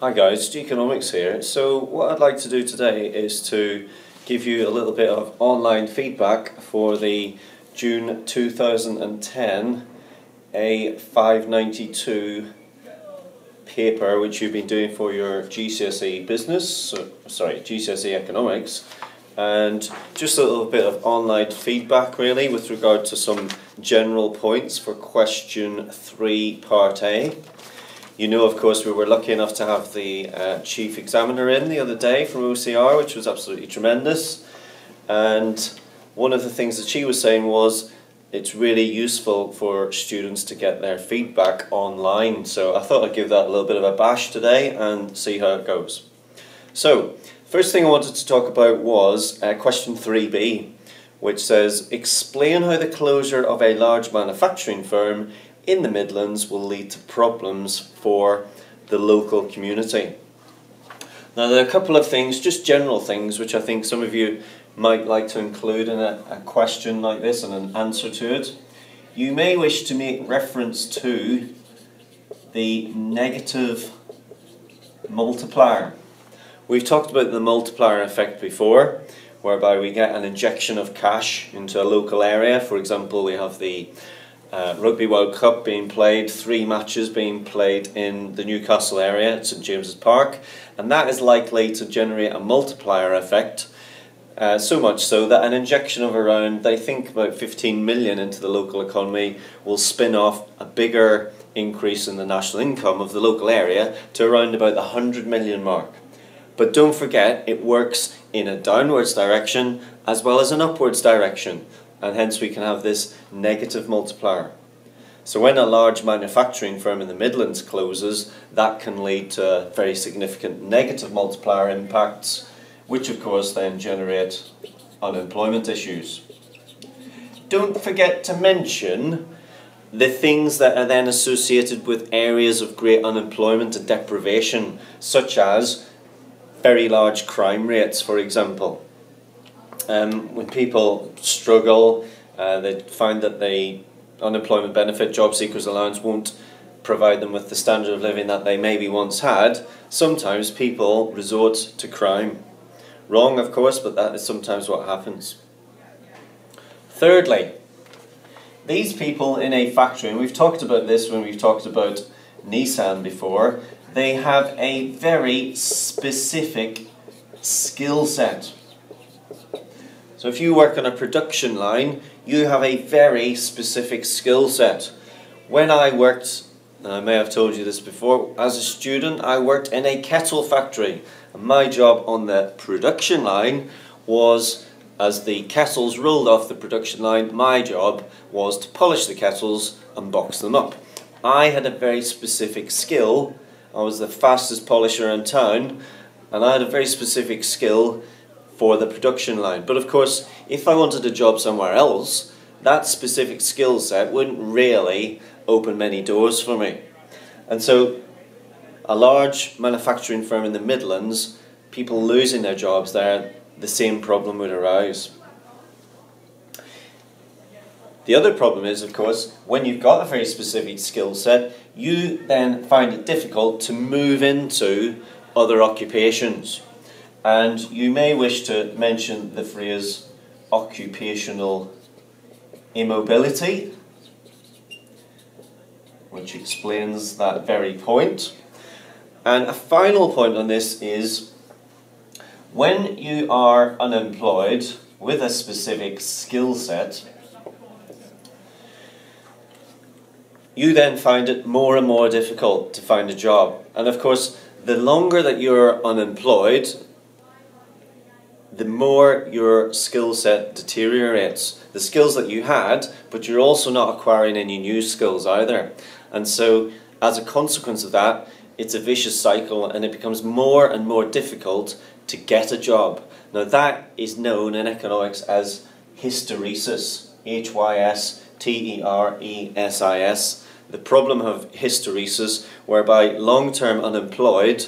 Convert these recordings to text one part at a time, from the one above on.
Hi guys, Economics here. So what I'd like to do today is to give you a little bit of online feedback for the June 2010 A592 paper which you've been doing for your GCSE business, GCSE economics, and just a little bit of online feedback really with regard to some general points for question 3 part A. You know, of course, we were lucky enough to have the chief examiner in the other day from OCR, which was absolutely tremendous. And one of the things that she was saying was it's really useful for students to get their feedback online. So I thought I'd give that a little bit of a bash today and see how it goes. So, first thing I wanted to talk about was question 3B, which says, explain how the closure of a large manufacturing firm in the Midlands will lead to problems for the local community. Now there are a couple of things, just general things, which I think some of you might like to include in a question like this and an answer to it. You may wish to make reference to the negative multiplier. We've talked about the multiplier effect before, whereby we get an injection of cash into a local area. For example, we have the Rugby World Cup being played, 3 matches being played in the Newcastle area at St James's Park, and that is likely to generate a multiplier effect, so much so that an injection of around, they think about 15 million into the local economy will spin off a bigger increase in the national income of the local area to around about the 100 million mark. But don't forget, it works in a downwards direction as well as an upwards direction, and hence we can have this negative multiplier. So when a large manufacturing firm in the Midlands closes, that can lead to very significant negative multiplier impacts, which of course then generate unemployment issues. Don't forget to mention the things that are then associated with areas of great unemployment and deprivation, such as very large crime rates, for example. When people struggle, they find that the unemployment benefit, job seekers allowance, won't provide them with the standard of living that they maybe once had. Sometimes people resort to crime. Wrong, of course, but that is sometimes what happens. Thirdly, these people in a factory, and we've talked about this when we've talked about Nissan before, they have a very specific skill set. So if you work on a production line, you have a very specific skill set. When I worked, and I may have told you this before, as a student I worked in a kettle factory. And my job on the production line was, as the kettles rolled off the production line, my job was to polish the kettles and box them up. I had a very specific skill. I was the fastest polisher in town, and I had a very specific skill for the production line. But of course, if I wanted a job somewhere else, that specific skill set wouldn't really open many doors for me. And so a large manufacturing firm in the Midlands, people losing their jobs there, the same problem would arise. The other problem is, of course, when you've got a very specific skill set, you then find it difficult to move into other occupations. And you may wish to mention the phrase occupational immobility, which explains that very point. And a final point on this is, when you are unemployed with a specific skill set, you then find it more and more difficult to find a job. And of course, the longer that you're unemployed, the more your skill set deteriorates. The skills that you had, but you're also not acquiring any new skills either. And so, as a consequence of that, it's a vicious cycle and it becomes more and more difficult to get a job. Now that is known in economics as hysteresis, Hysteresis, the problem of hysteresis, whereby long-term unemployed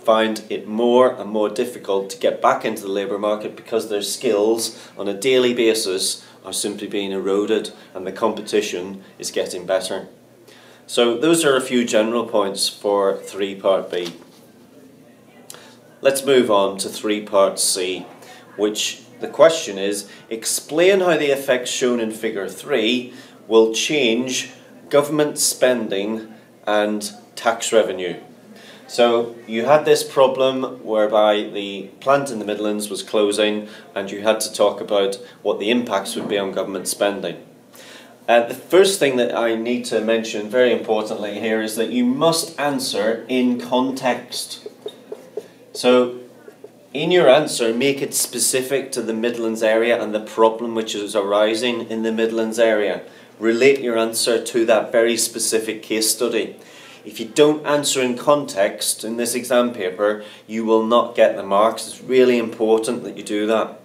find it more and more difficult to get back into the labour market because their skills on a daily basis are simply being eroded and the competition is getting better. So those are a few general points for 3 Part B. Let's move on to 3 Part C, which the question is, explain how the effects shown in figure 3 will change government spending and tax revenue. So you had this problem whereby the plant in the Midlands was closing and you had to talk about what the impacts would be on government spending. The first thing that I need to mention very importantly here is that you must answer in context. So in your answer, make it specific to the Midlands area and the problem which is arising in the Midlands area. Relate your answer to that very specific case study. If you don't answer in context in this exam paper, you will not get the marks. It's really important that you do that.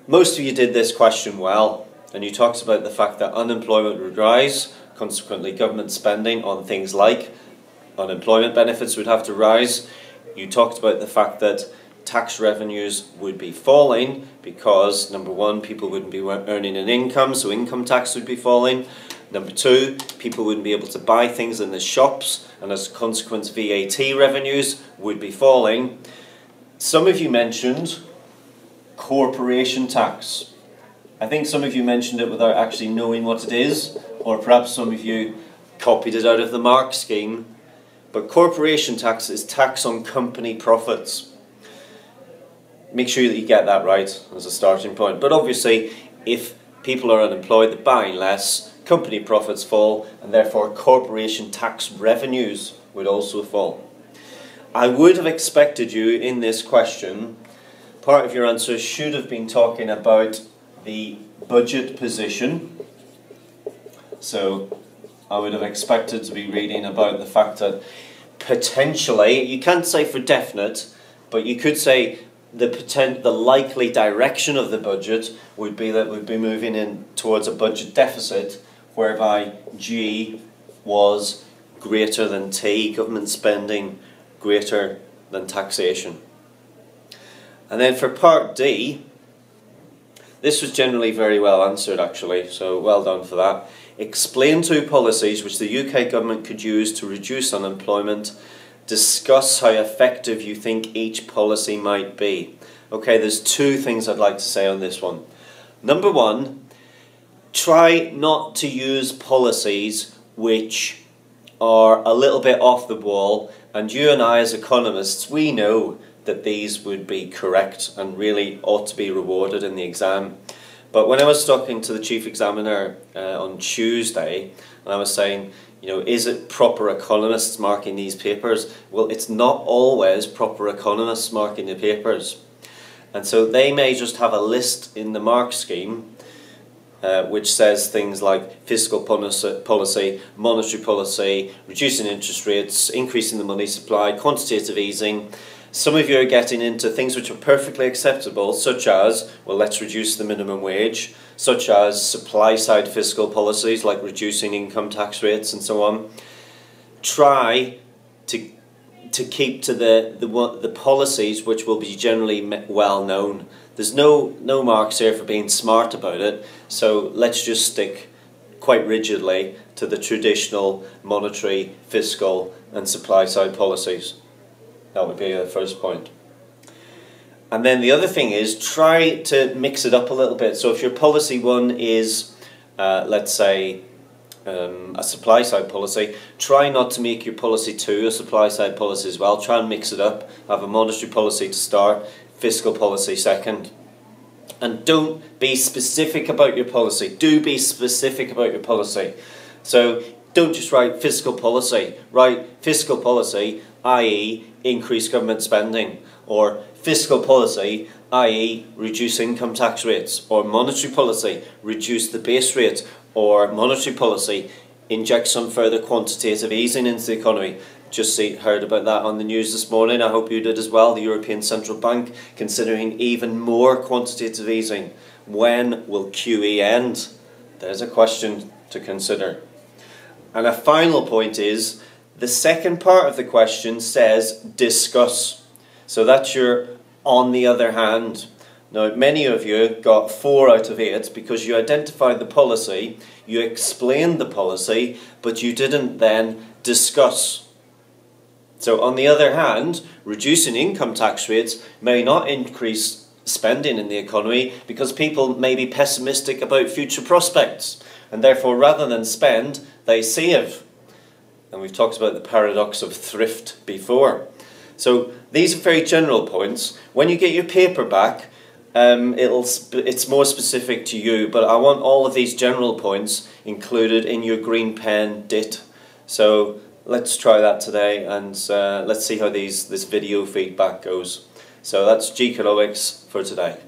Most of you did this question well, and you talked about the fact that unemployment would rise, consequently government spending on things like unemployment benefits would have to rise. You talked about the fact that tax revenues would be falling because, number one, people wouldn't be earning an income, so income tax would be falling. Number two, people wouldn't be able to buy things in the shops, and as a consequence, VAT revenues would be falling. Some of you mentioned corporation tax. I think some of you mentioned it without actually knowing what it is, or perhaps some of you copied it out of the mark scheme. But corporation tax is tax on company profits. Make sure that you get that right as a starting point. But obviously, if people are unemployed, they're buying less, company profits fall, and therefore corporation tax revenues would also fall. I would have expected you in this question, part of your answer should have been talking about the budget position. So I would have expected to be reading about the fact that potentially, you can't say for definite, but you could say the likely direction of the budget would be that we'd be moving in towards a budget deficit whereby G was greater than T, government spending greater than taxation. And then for part D, this was generally very well answered actually, so well done for that. Explain 2 policies which the UK government could use to reduce unemployment. Discuss how effective you think each policy might be. Okay, there's 2 things I'd like to say on this one. Number 1, try not to use policies which are a little bit off the wall, and you and I as economists, we know that these would be correct and really ought to be rewarded in the exam. But when I was talking to the chief examiner on Tuesday, and I was saying, you know, is it proper economists marking these papers? Well, it's not always proper economists marking the papers. And so they may just have a list in the mark scheme which says things like fiscal policy, monetary policy, reducing interest rates, increasing the money supply, quantitative easing. Some of you are getting into things which are perfectly acceptable, such as, well, let's reduce the minimum wage, such as supply-side fiscal policies like reducing income tax rates and so on. Try to keep to the policies which will be generally well known. There's no marks here for being smart about it, so let's just stick quite rigidly to the traditional monetary, fiscal and supply-side policies. That would be the first point. And then the other thing is, try to mix it up a little bit. So if your policy 1 is, let's say, a supply-side policy, try not to make your policy 2 a supply-side policy as well. Try and mix it up. Have a monetary policy to start, fiscal policy second. And don't be specific about your policy. Do be specific about your policy. So don't just write fiscal policy. Write fiscal policy, i.e. increase government spending, or fiscal policy, i.e. reduce income tax rates, or monetary policy, reduce the base rate, or monetary policy, inject some further quantitative easing into the economy. Just heard about that on the news this morning. I hope you did as well. The European Central Bank considering even more quantitative easing. When will QE end? There's a question to consider. And a final point is, the second part of the question says discuss. So that's your on the other hand. Now, many of you got 4 out of 8 because you identified the policy, you explained the policy, but you didn't then discuss. So on the other hand, reducing income tax rates may not increase spending in the economy because people may be pessimistic about future prospects, and therefore rather than spend, they save. And we've talked about the paradox of thrift before. So these are very general points. When you get your paper back, it's more specific to you, but I want all of these general points included in your green pen dit. So let's try that today, and let's see how this video feedback goes. So that's G Economics for today.